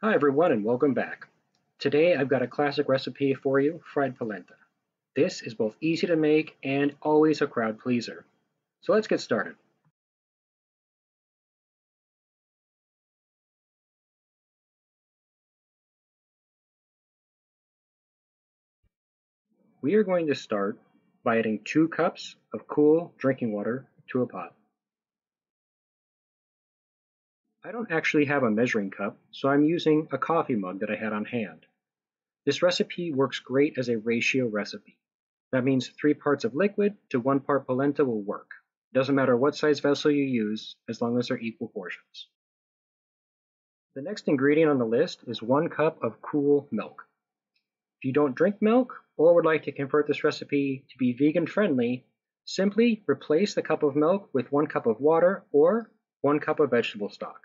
Hi everyone and welcome back. Today I've got a classic recipe for you, fried polenta. This is both easy to make and always a crowd pleaser. So let's get started. We are going to start by adding 2 cups of cool drinking water to a pot. I don't actually have a measuring cup, so I'm using a coffee mug that I had on hand. This recipe works great as a ratio recipe. That means 3 parts of liquid to 1 part polenta will work. Doesn't matter what size vessel you use, as long as they're equal portions. The next ingredient on the list is 1 cup of cool milk. If you don't drink milk or would like to convert this recipe to be vegan friendly, simply replace the cup of milk with 1 cup of water or 1 cup of vegetable stock.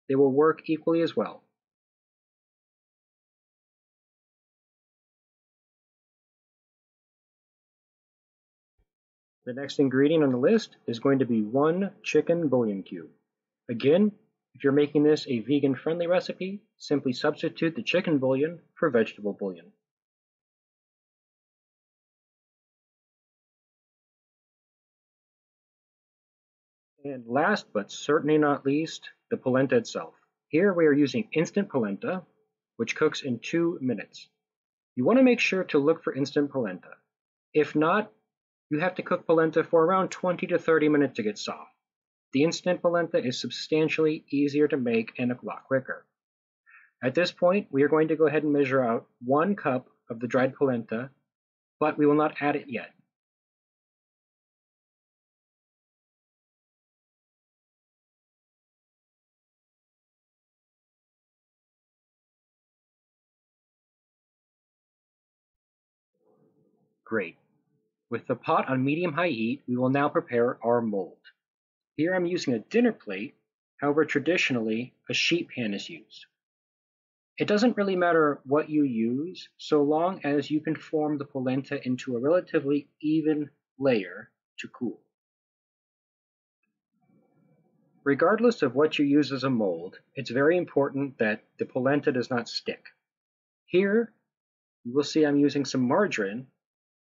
They will work equally as well. The next ingredient on the list is going to be 1 chicken bouillon cube. Again, if you're making this a vegan friendly recipe, simply substitute the chicken bouillon for vegetable bouillon. And last but certainly not least, the polenta itself. Here we are using instant polenta, which cooks in 2 minutes. You want to make sure to look for instant polenta. If not, you have to cook polenta for around 20 to 30 minutes to get soft. The instant polenta is substantially easier to make and a lot quicker. At this point, we are going to go ahead and measure out 1 cup of the dried polenta, but we will not add it yet. Great. With the pot on medium-high heat, we will now prepare our mold. Here I'm using a dinner plate, however traditionally a sheet pan is used. It doesn't really matter what you use, so long as you can form the polenta into a relatively even layer to cool. Regardless of what you use as a mold, it's very important that the polenta does not stick. Here, you will see I'm using some margarine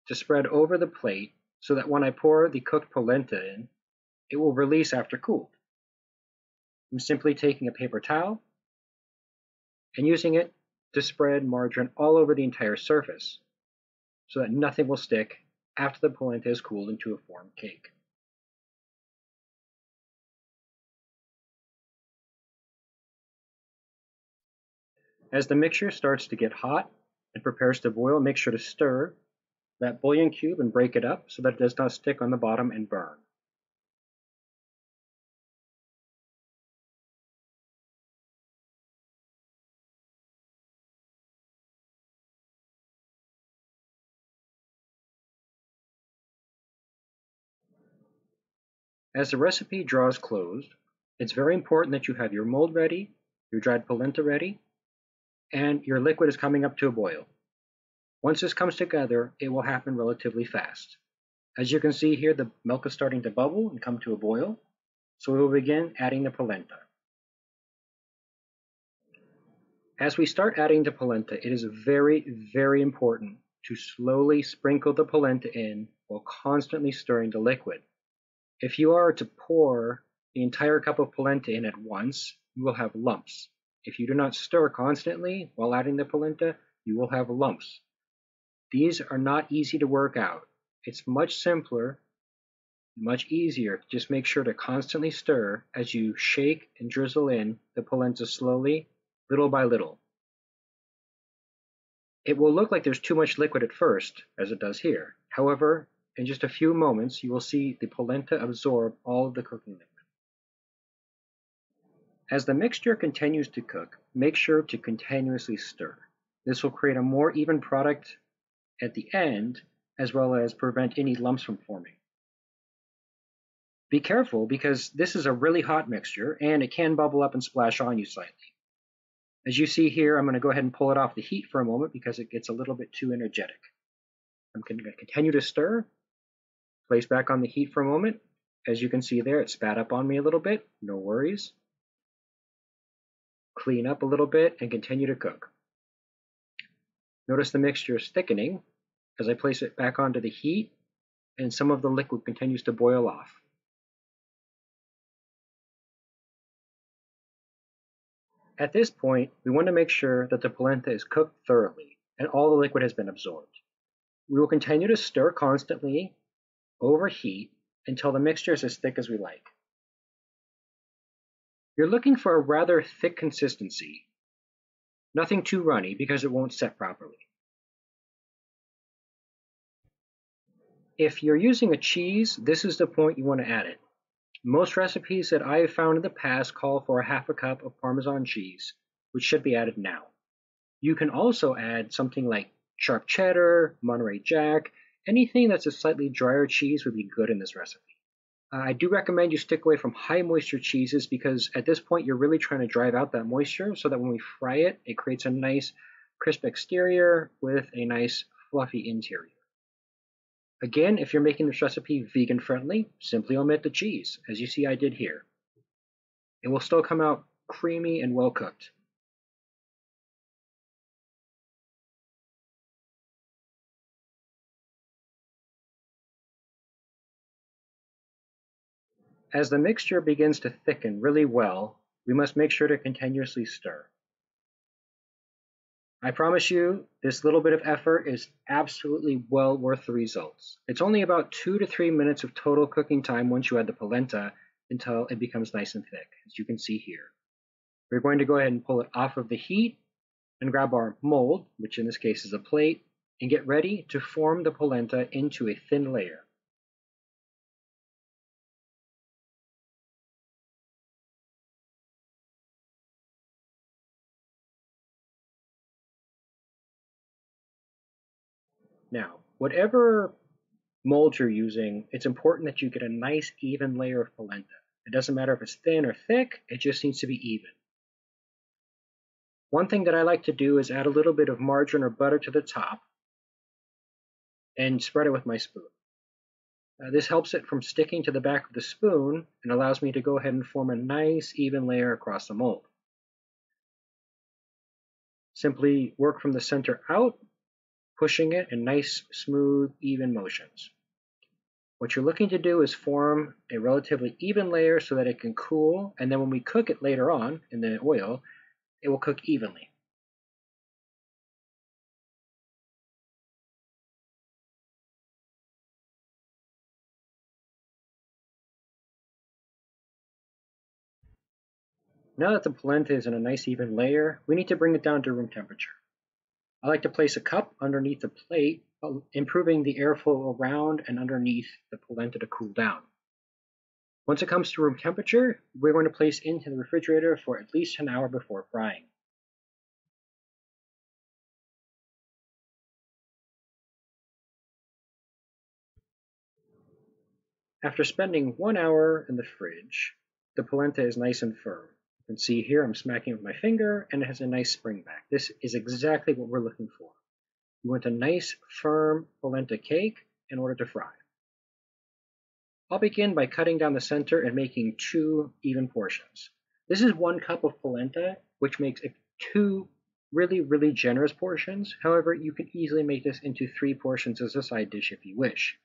to spread over the plate so that when I pour the cooked polenta in, it will release after cooled. I'm simply taking a paper towel and using it to spread margarine all over the entire surface so that nothing will stick after the polenta is cooled into a formed cake. As the mixture starts to get hot and prepares to boil, make sure to stir that bouillon cube and break it up so that it does not stick on the bottom and burn. As the recipe draws close, it's very important that you have your mold ready, your dried polenta ready, and your liquid is coming up to a boil. Once this comes together, it will happen relatively fast. As you can see here, the milk is starting to bubble and come to a boil, so we will begin adding the polenta. As we start adding the polenta, it is very important to slowly sprinkle the polenta in while constantly stirring the liquid. If you are to pour the entire cup of polenta in at once, you will have lumps. If you do not stir constantly while adding the polenta, you will have lumps. These are not easy to work out. It's much simpler, much easier. Just make sure to constantly stir as you shake and drizzle in the polenta slowly, little by little. It will look like there's too much liquid at first, as it does here. However, in just a few moments, you will see the polenta absorb all of the cooking liquid. As the mixture continues to cook, make sure to continuously stir. This will create a more even product at the end, as well as prevent any lumps from forming. Be careful because this is a really hot mixture and it can bubble up and splash on you slightly. As you see here, I'm going to go ahead and pull it off the heat for a moment because it gets a little bit too energetic. I'm going to continue to stir, place back on the heat for a moment. As you can see there, it spat up on me a little bit, no worries. Clean up a little bit and continue to cook. Notice the mixture is thickening as I place it back onto the heat and some of the liquid continues to boil off. At this point, we want to make sure that the polenta is cooked thoroughly and all the liquid has been absorbed. We will continue to stir constantly over heat until the mixture is as thick as we like. You're looking for a rather thick consistency, nothing too runny because it won't set properly. If you're using a cheese, this is the point you want to add it. Most recipes that I have found in the past call for a half a cup of Parmesan cheese, which should be added now. You can also add something like sharp cheddar, Monterey Jack, anything that's a slightly drier cheese would be good in this recipe. I do recommend you stick away from high moisture cheeses because at this point you're really trying to drive out that moisture so that when we fry it, it creates a nice crisp exterior with a nice fluffy interior. Again, if you're making this recipe vegan friendly, simply omit the cheese, as you see I did here. It will still come out creamy and well cooked. As the mixture begins to thicken really well, we must make sure to continuously stir. I promise you, this little bit of effort is absolutely well worth the results. It's only about 2 to 3 minutes of total cooking time once you add the polenta until it becomes nice and thick, as you can see here. We're going to go ahead and pull it off of the heat and grab our mold, which in this case is a plate, and get ready to form the polenta into a thin layer. Now, whatever mold you're using, it's important that you get a nice even layer of polenta. It doesn't matter if it's thin or thick, it just needs to be even. One thing that I like to do is add a little bit of margarine or butter to the top and spread it with my spoon. This helps it from sticking to the back of the spoon and allows me to go ahead and form a nice even layer across the mold. Simply work from the center out, pushing it in nice, smooth, even motions. What you're looking to do is form a relatively even layer so that it can cool, and then when we cook it later on in the oil, it will cook evenly. Now that the polenta is in a nice even layer, we need to bring it down to room temperature. I like to place a cup underneath the plate, improving the airflow around and underneath the polenta to cool down. Once it comes to room temperature, we're going to place into the refrigerator for at least an hour before frying. After spending 1 hour in the fridge, the polenta is nice and firm. You can see here I'm smacking with my finger and it has a nice spring back. This is exactly what we're looking for. You want a nice firm polenta cake in order to fry. I'll begin by cutting down the center and making 2 even portions. This is 1 cup of polenta, which makes it 2 really generous portions. However, you can easily make this into 3 portions as a side dish if you wish.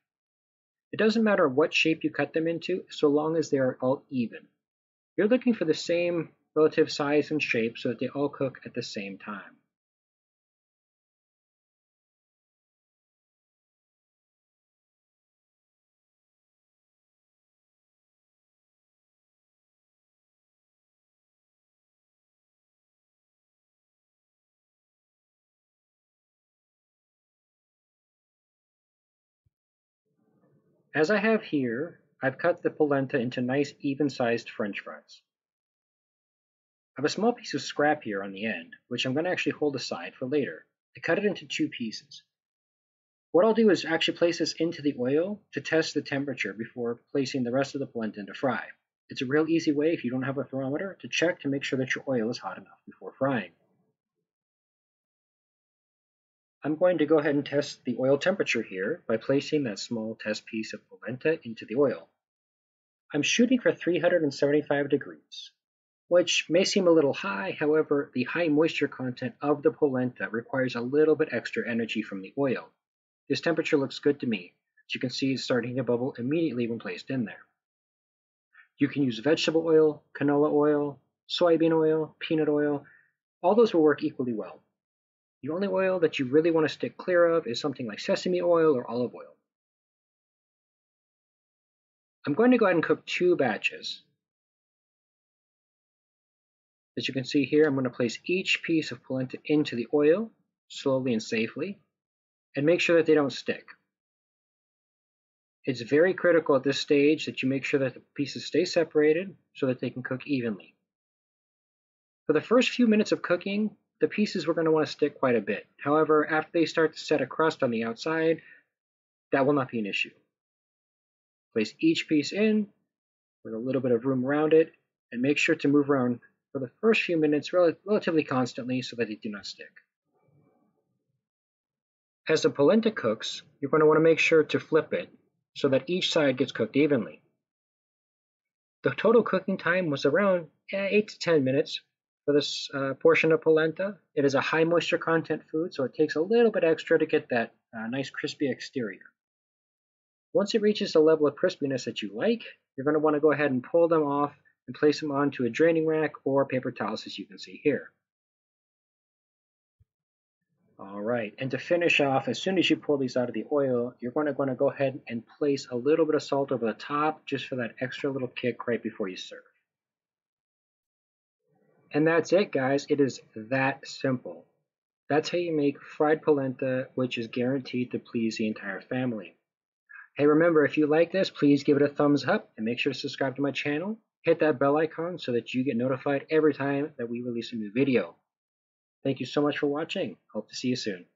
It doesn't matter what shape you cut them into, so long as they are all even. You're looking for the same relative size and shape so that they all cook at the same time. As I have here, I've cut the polenta into nice even-sized French fries. I have a small piece of scrap here on the end, which I'm going to actually hold aside for later. I cut it into 2 pieces. What I'll do is actually place this into the oil to test the temperature before placing the rest of the polenta into fry. It's a real easy way, if you don't have a thermometer, to check to make sure that your oil is hot enough before frying. I'm going to go ahead and test the oil temperature here by placing that small test piece of polenta into the oil. I'm shooting for 375 degrees. which may seem a little high. However, the high moisture content of the polenta requires a little bit extra energy from the oil. This temperature looks good to me. As you can see, it's starting to bubble immediately when placed in there. You can use vegetable oil, canola oil, soybean oil, peanut oil. All those will work equally well. The only oil that you really want to stick clear of is something like sesame oil or olive oil. I'm going to go ahead and cook 2 batches. As you can see here, I'm going to place each piece of polenta into the oil, slowly and safely, and make sure that they don't stick. It's very critical at this stage that you make sure that the pieces stay separated so that they can cook evenly. For the first few minutes of cooking, the pieces were going to want to stick quite a bit. However, after they start to set a crust on the outside, that will not be an issue. Place each piece in with a little bit of room around it, and make sure to move around for the first few minutes relatively constantly so that they do not stick. As the polenta cooks, you're going to want to make sure to flip it so that each side gets cooked evenly. The total cooking time was around 8 to 10 minutes for this portion of polenta. It is a high moisture content food, so it takes a little bit extra to get that nice crispy exterior. Once it reaches the level of crispiness that you like, you're going to want to go ahead and pull them off and place them onto a draining rack or paper towels, as you can see here. All right, and to finish off, as soon as you pull these out of the oil, you're going to go ahead and place a little bit of salt over the top just for that extra little kick right before you serve. And that's it, guys. It is that simple. That's how you make fried polenta, which is guaranteed to please the entire family. Hey, remember, if you like this, please give it a thumbs up and make sure to subscribe to my channel. Hit that bell icon so that you get notified every time that we release a new video. Thank you so much for watching. Hope to see you soon.